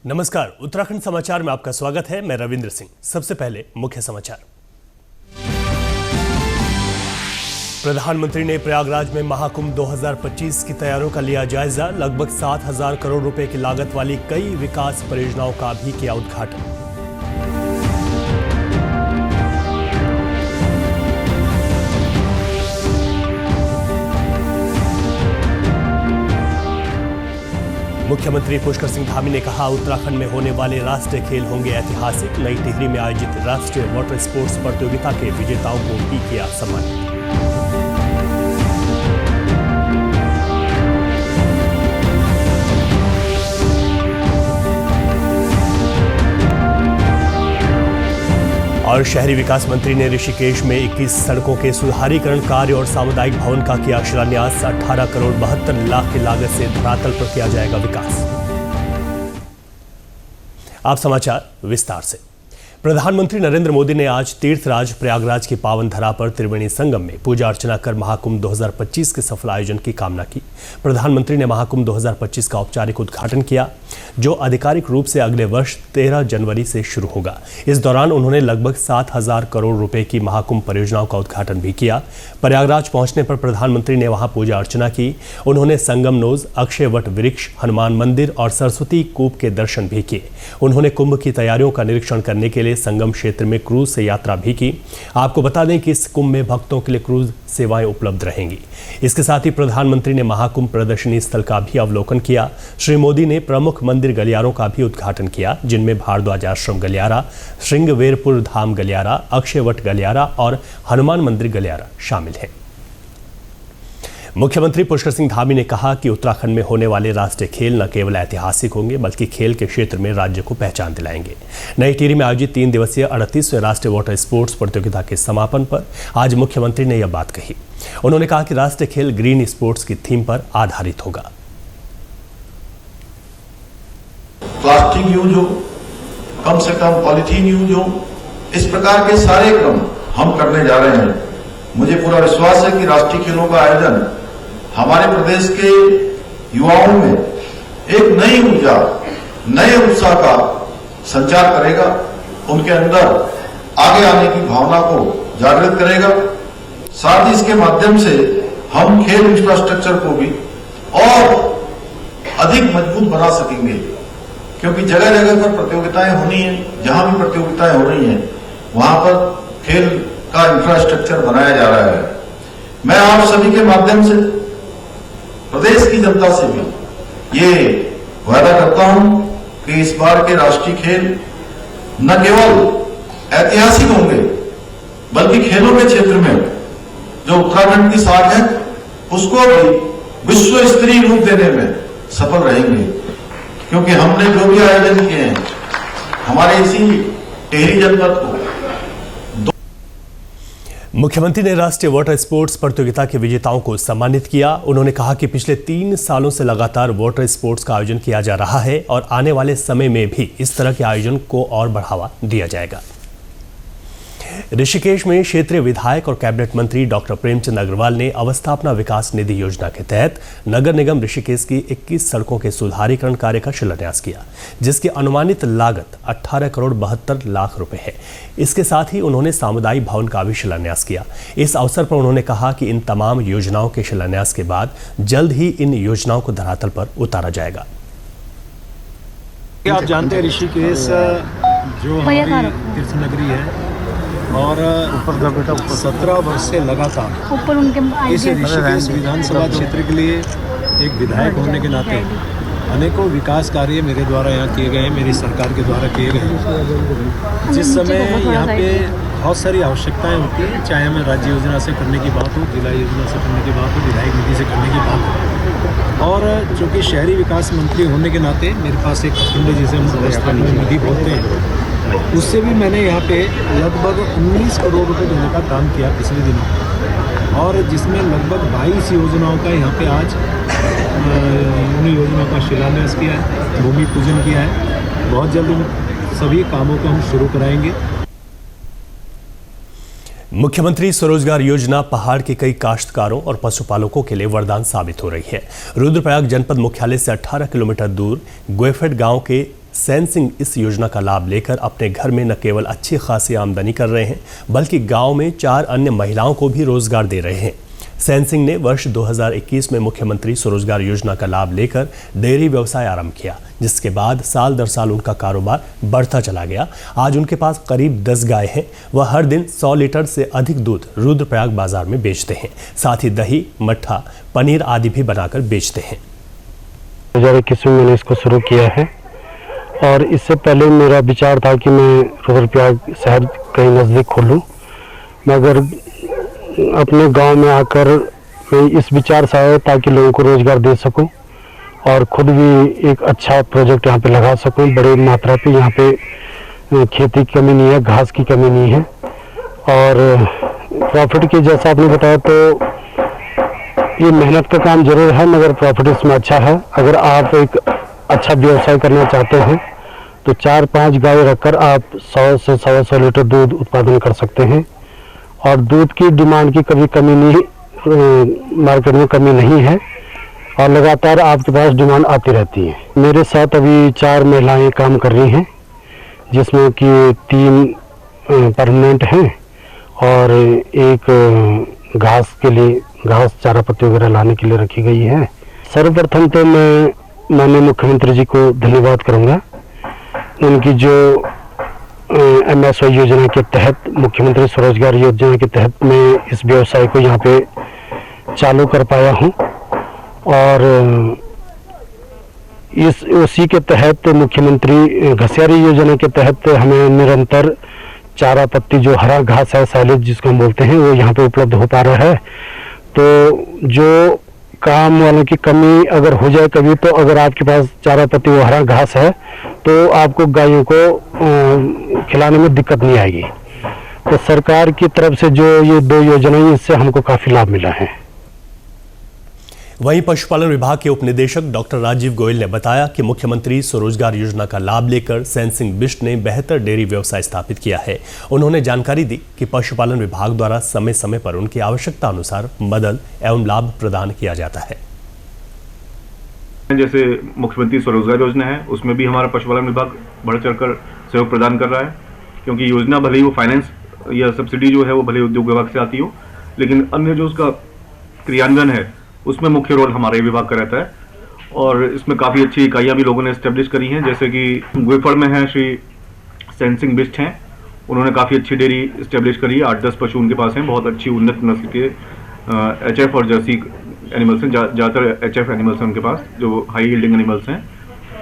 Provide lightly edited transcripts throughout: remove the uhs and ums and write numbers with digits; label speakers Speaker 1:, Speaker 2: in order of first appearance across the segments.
Speaker 1: नमस्कार, उत्तराखंड समाचार में आपका स्वागत है। मैं रविंद्र सिंह। सबसे पहले मुख्य समाचार। प्रधानमंत्री ने प्रयागराज में महाकुंभ 2025 की तैयारियों का लिया जायजा। लगभग 7,000 करोड़ रुपए की लागत वाली कई विकास परियोजनाओं का भी किया उद्घाटन। मुख्यमंत्री पुष्कर सिंह धामी ने कहा, उत्तराखंड में होने वाले राष्ट्रीय खेल होंगे ऐतिहासिक। नई टिहरी में आयोजित राष्ट्रीय वाटर स्पोर्ट्स प्रतियोगिता के विजेताओं को भी किया सम्मानित। और शहरी विकास मंत्री ने ऋषिकेश में 21 सड़कों के सुधारीकरण कार्य और सामुदायिक भवन का किया शिलान्यास। 18 करोड़ 72 लाख की लागत से धरातल पर किया जाएगा विकास। आप समाचार विस्तार से। प्रधानमंत्री नरेंद्र मोदी ने आज तीर्थराज प्रयागराज की पावन धरा पर त्रिवेणी संगम में पूजा अर्चना कर महाकुंभ 2025 के सफल आयोजन की कामना की। प्रधानमंत्री ने महाकुंभ 2025 का औपचारिक उद्घाटन किया, जो आधिकारिक रूप से अगले वर्ष 13 जनवरी से शुरू होगा। इस दौरान उन्होंने लगभग 7,000 करोड़ रुपए की महाकुंभ परियोजनाओं का उद्घाटन भी किया। प्रयागराज पहुंचने पर प्रधानमंत्री ने वहां पूजा अर्चना की। उन्होंने संगम नोज, अक्षय वट वृक्ष, हनुमान मंदिर और सरस्वती कूप के दर्शन भी किए। उन्होंने कुंभ की तैयारियों का निरीक्षण करने के लिए संगम क्षेत्र में क्रूज से यात्रा भी की। आपको बता दें कि इस कुंभ में भक्तों के लिए क्रूज सेवाएं उपलब्ध रहेंगी। इसके साथ ही प्रधानमंत्री ने महाकुंभ प्रदर्शनी स्थल का भी अवलोकन किया। श्री मोदी ने प्रमुख मंदिर गलियारों का भी उद्घाटन किया, जिनमें भारद्वाज आश्रम गलियारा, श्रृंगवेरपुर धाम गलियारा, अक्षयवट गलियारा और हनुमान मंदिर गलियारा शामिल हैं। मुख्यमंत्री पुष्कर सिंह धामी ने कहा कि उत्तराखंड में होने वाले राष्ट्रीय खेल न केवल ऐतिहासिक होंगे, बल्कि खेल के क्षेत्र में राज्य को पहचान दिलाएंगे। नई टिहरी में आयोजित 3 दिवसीय 38वें राष्ट्रीय वाटर स्पोर्ट्स प्रतियोगिता के समापन पर आज मुख्यमंत्री ने यह बात कही। उन्होंने कहा कि राष्ट्रीय खेल ग्रीन स्पोर्ट्स की थीम पर आधारित होगा।
Speaker 2: प्लास्टिक यूज हो, कम से कम पॉलिथीन यूज हो, इस प्रकार के सारे क्रम हम करने जा रहे हैं। मुझे पूरा विश्वास है कि राष्ट्रीय खेलों का आयोजन हमारे प्रदेश के युवाओं में एक नई ऊर्जा, नए उत्साह का संचार करेगा, उनके अंदर आगे आने की भावना को जागृत करेगा। साथ ही इसके माध्यम से हम खेल इंफ्रास्ट्रक्चर को भी और अधिक मजबूत बना सकेंगे, क्योंकि जगह जगह पर प्रतियोगिताएं होनी है। जहां भी प्रतियोगिताएं हो रही हैं, वहां पर खेल का इंफ्रास्ट्रक्चर बनाया जा रहा है। मैं आप सभी के माध्यम से प्रदेश की जनता से भी ये वादा करता हूं कि इस बार के राष्ट्रीय खेल न केवल ऐतिहासिक होंगे, बल्कि खेलों के क्षेत्र में जो उत्तराखंड की साख है, उसको भी विश्व स्तरीय रूप देने में सफल रहेंगे। क्योंकि हमने जो भी आयोजन किए हैं, हमारे इसी टिहरी जनपद को।
Speaker 1: मुख्यमंत्री ने राष्ट्रीय वाटर स्पोर्ट्स प्रतियोगिता के विजेताओं को सम्मानित किया। उन्होंने कहा कि पिछले 3 सालों से लगातार वाटर स्पोर्ट्स का आयोजन किया जा रहा है और आने वाले समय में भी इस तरह के आयोजन को और बढ़ावा दिया जाएगा। ऋषिकेश में क्षेत्रीय विधायक और कैबिनेट मंत्री डॉक्टर प्रेमचंद अग्रवाल ने अवस्थापना विकास निधि योजना के तहत नगर निगम ऋषिकेश की 21 सड़कों के सुधारीकरण कार्य का शिलान्यास किया, जिसकी अनुमानित लागत 18 करोड़ 72 लाख रुपए है। इसके साथ ही उन्होंने सामुदायिक भवन का भी शिलान्यास किया। इस अवसर पर उन्होंने कहा कि इन तमाम योजनाओं के शिलान्यास के बाद जल्द ही इन योजनाओं को धरातल पर उतारा जाएगा।
Speaker 3: आप जानते हैं ऋषिकेश जो हमारी तीर्थ नगरी है और 17 वर्ष से लगातार इस ऋषिकेश विधानसभा क्षेत्र के लिए एक विधायक होने के नाते अनेकों विकास कार्य मेरे द्वारा यहाँ किए गए हैं, मेरी सरकार के द्वारा किए गए हैं। जिस समय यहाँ पे बहुत सारी आवश्यकताएं होती हैं, चाहे हमें राज्य योजना से करने की बात हो, जिला योजना से करने की बात हो, विधायक निधि से करने की बात हो, और चूँकि शहरी विकास मंत्री होने के नाते मेरे पास एक अखंड, जिसे हम अवस्थापना निधि बोलते हैं, उससे भी मैंने यहाँ पे लगभग 19 करोड़ रुपए देने का काम किया पिछले दिनों, और जिसमें लगभग 22 योजनाओं का यहाँ पे आज उन योजनाओं का शिलान्यास किया है, भूमि पूजन किया है। बहुत जल्द उन सभी कामों को हम शुरू कराएंगे।
Speaker 1: मुख्यमंत्री स्वरोजगार योजना पहाड़ के कई काश्तकारों और पशुपालकों के लिए वरदान साबित हो रही है। रुद्रप्रयाग जनपद मुख्यालय से 18 किलोमीटर दूर गोएफेड गांव के सैन सिंह इस योजना का लाभ लेकर अपने घर में न केवल अच्छी खासी आमदनी कर रहे हैं बल्कि गांव में 4 अन्य महिलाओं को भी रोजगार दे रहे हैं। सैन सिंह ने वर्ष 2021 में मुख्यमंत्री स्वरोजगार योजना का लाभ लेकर डेयरी व्यवसाय आरंभ किया, जिसके बाद साल दर साल उनका कारोबार बढ़ता चला गया। आज उनके पास करीब 10 गाय हैं। वह हर दिन 100 लीटर से अधिक दूध रुद्रप्रयाग बाजार में बेचते हैं। साथ ही दही, मट्ठा, पनीर आदि भी बनाकर बेचते हैं।
Speaker 4: 2021 में मैंने इसको शुरू किया है और इससे पहले मेरा विचार था कि मैं रुद्रप्रयाग शहर कहीं नज़दीक खोलूँ, मगर अपने गांव में आकर मैं इस विचार से आया ताकि लोगों को रोजगार दे सकूं और खुद भी एक अच्छा प्रोजेक्ट यहाँ पे लगा सकूं। बड़ी मात्रा पे यहाँ पे खेती की कमी नहीं है, घास की कमी नहीं है और प्रॉफिट के जैसा आपने बताया तो ये मेहनत का काम जरूर है मगर प्रॉफिट इसमें अच्छा है। अगर आप एक अच्छा व्यवसाय करना चाहते हैं तो 4-5 गाय रखकर आप 100 से 125 लीटर दूध उत्पादन कर सकते हैं और दूध की डिमांड की कभी कमी नहीं, मार्केट में कमी नहीं है और लगातार आपके पास डिमांड आती रहती है। मेरे साथ अभी 4 महिलाएं काम कर रही हैं, जिसमें कि 3 परमानेंट हैं और एक घास के लिए, घास चारा पत्ती वगैरह लाने के लिए रखी गई है। सर्वप्रथम तो मैंने मुख्यमंत्री जी को धन्यवाद करूंगा। उनकी जो MSY योजना के तहत, मुख्यमंत्री स्वरोजगार योजना के तहत मैं इस व्यवसाय को यहाँ पे चालू कर पाया हूँ और उसी के तहत मुख्यमंत्री घसियारी योजना के तहत हमें निरंतर चारा पत्ती, जो हरा घास है, साइलेज जिसको हम बोलते हैं, वो यहाँ पे उपलब्ध हो पा रहा है। तो जो काम वालों की कमी अगर हो जाए कभी, तो अगर आपके पास चारा पत्ती वो हरा घास है तो आपको गायों को खिलाने में दिक्कत नहीं आएगी। तो सरकार की तरफ से जो ये 2 योजनाएं, इससे हमको काफी लाभ मिला है।
Speaker 1: वहीं पशुपालन विभाग के उप निदेशक डॉक्टर राजीव गोयल ने बताया कि मुख्यमंत्री स्वरोजगार योजना का लाभ लेकर सैन सिंह बिष्ट ने बेहतर डेयरी व्यवसाय स्थापित किया है। उन्होंने जानकारी दी कि पशुपालन विभाग द्वारा समय समय पर उनकी आवश्यकता अनुसार मदद एवं लाभ प्रदान किया जाता है।
Speaker 5: जैसे मुख्यमंत्री स्वरोजगार योजना है, उसमें भी हमारा पशुपालन विभाग बढ़ चढ़कर सहयोग प्रदान कर रहा है, क्योंकि योजना भले ही वो फाइनेंस या सब्सिडी जो है वो भले उद्योग विभाग से आती हो, लेकिन अन्य जो उसका क्रियान्वयन है उसमें मुख्य रोल हमारे विभाग का रहता है। और इसमें काफ़ी अच्छी इकाइयाँ भी लोगों ने एस्टेब्लिश करी हैं, जैसे कि गुएफड़ में है श्री सैन सिंह बिष्ट हैं, उन्होंने काफ़ी अच्छी डेयरी एस्टेब्लिश करी है। 8-10 पशु उनके पास हैं, बहुत अच्छी उन्नत नस्ल के HF और जर्सी एनिमल्स हैं, ज़्यादातर HF एनिमल्स हैं उनके पास, जो हाई यील्डिंग एनिमल्स हैं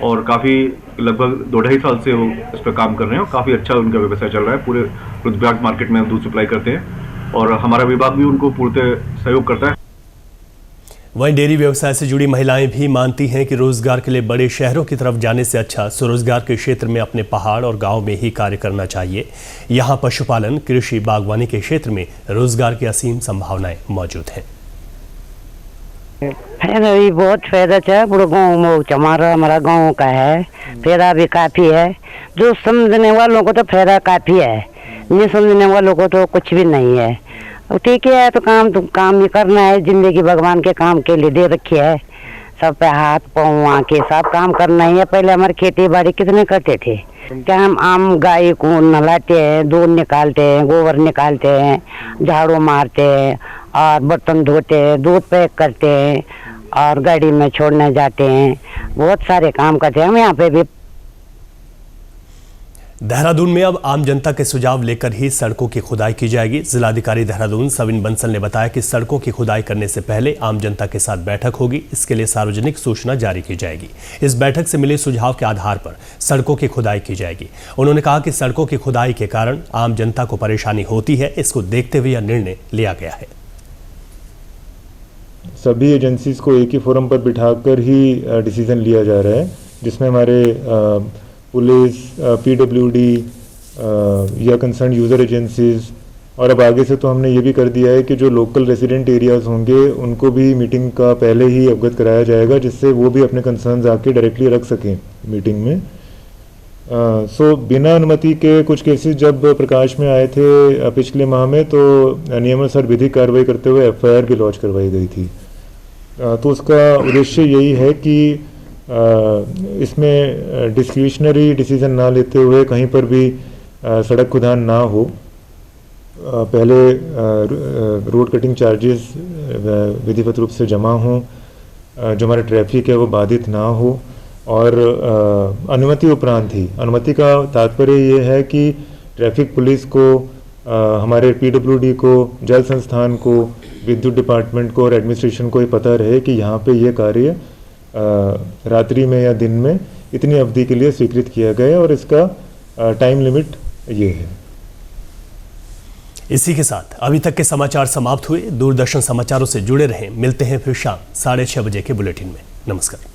Speaker 5: और काफ़ी लगभग 2-2.5 साल से वो इस पर काम कर रहे हैं और काफ़ी अच्छा उनका व्यवसाय चल रहा है। पूरे रुद्रप्रयाग मार्केट में दूध सप्लाई करते हैं और हमारा विभाग भी उनको पूर्णतः सहयोग करता है।
Speaker 1: वहीं डेयरी व्यवसाय से जुड़ी महिलाएं भी मानती हैं कि रोजगार के लिए बड़े शहरों की तरफ जाने से अच्छा स्वरोजगार के क्षेत्र में अपने पहाड़ और गांव में ही कार्य करना चाहिए। यहां पशुपालन, कृषि, बागवानी के क्षेत्र में रोजगार की असीम संभावनाएं मौजूद हैं।
Speaker 6: फायदा भी बहुत फायदा है। पूरा गाँव में हमारा गाँव का है, फायदा भी काफ़ी है। जो समझने वालों को तो फायदा काफ़ी है, नहीं समझने वालों को तो कुछ भी नहीं है। ठीक है, तो काम ही करना है। जिंदगी भगवान के काम के लिए दे रखी है। सब पे हाथ पाँव आके सब काम करना ही है। पहले हमारे खेती बाड़ी कितने करते थे, क्या हम आम गाय को नहलाते हैं, दूध निकालते हैं, गोबर निकालते हैं, झाड़ू मारते हैं और बर्तन धोते हैं, दूध पैक करते हैं और गाड़ी में छोड़ने जाते हैं। बहुत सारे काम करते हैं हम यहाँ पे भी।
Speaker 1: देहरादून में अब आम जनता के सुझाव लेकर ही सड़कों की खुदाई की जाएगी। जिलाधिकारी देहरादून सविन बंसल ने बताया कि सड़कों की खुदाई करने से पहले आम जनता के साथ बैठक होगी। इसके लिए सार्वजनिक सूचना जारी की जाएगी। इस बैठक से मिले सुझाव के आधार पर सड़कों की खुदाई की जाएगी। उन्होंने कहा कि सड़कों की खुदाई के कारण आम जनता को परेशानी होती है, इसको देखते हुए यह निर्णय लिया गया है।
Speaker 7: सभी एजेंसीज को एक ही फोरम पर बिठाकर ही डिसीजन लिया जा रहा है, जिसमें हमारे पुलिस, PWD या कंसर्न यूज़र एजेंसीज और अब आगे से तो हमने ये भी कर दिया है कि जो लोकल रेजिडेंट एरियाज़ होंगे उनको भी मीटिंग का पहले ही अवगत कराया जाएगा, जिससे वो भी अपने कंसर्न्स आके डायरेक्टली रख सकें मीटिंग में। सो बिना अनुमति के कुछ केसेस जब प्रकाश में आए थे पिछले माह में, तो नियमानुसार विधिक कार्रवाई करते हुए FIR भी लॉन्च करवाई गई थी। तो उसका उद्देश्य यही है कि इसमें डिस्क्रिशनरी डिसीजन ना लेते हुए कहीं पर भी सड़क खुदान ना हो, पहले रोड कटिंग चार्जेस विधिवत रूप से जमा हों, जो हमारा ट्रैफिक है वो बाधित ना हो, और अनुमति उपरांत ही, अनुमति का तात्पर्य ये है कि ट्रैफिक पुलिस को, हमारे पीडब्ल्यूडी को, जल संस्थान को, विद्युत डिपार्टमेंट को और एडमिनिस्ट्रेशन को ये पता रहे कि यहाँ पे ये कार्य रात्रि में या दिन में इतनी अवधि के लिए स्वीकृत किया गया है और इसका टाइम लिमिट ये है।
Speaker 1: इसी के साथ अभी तक के समाचार समाप्त हुए। दूरदर्शन समाचारों से जुड़े रहें। मिलते हैं फिर शाम 6:30 बजे के बुलेटिन में। नमस्कार।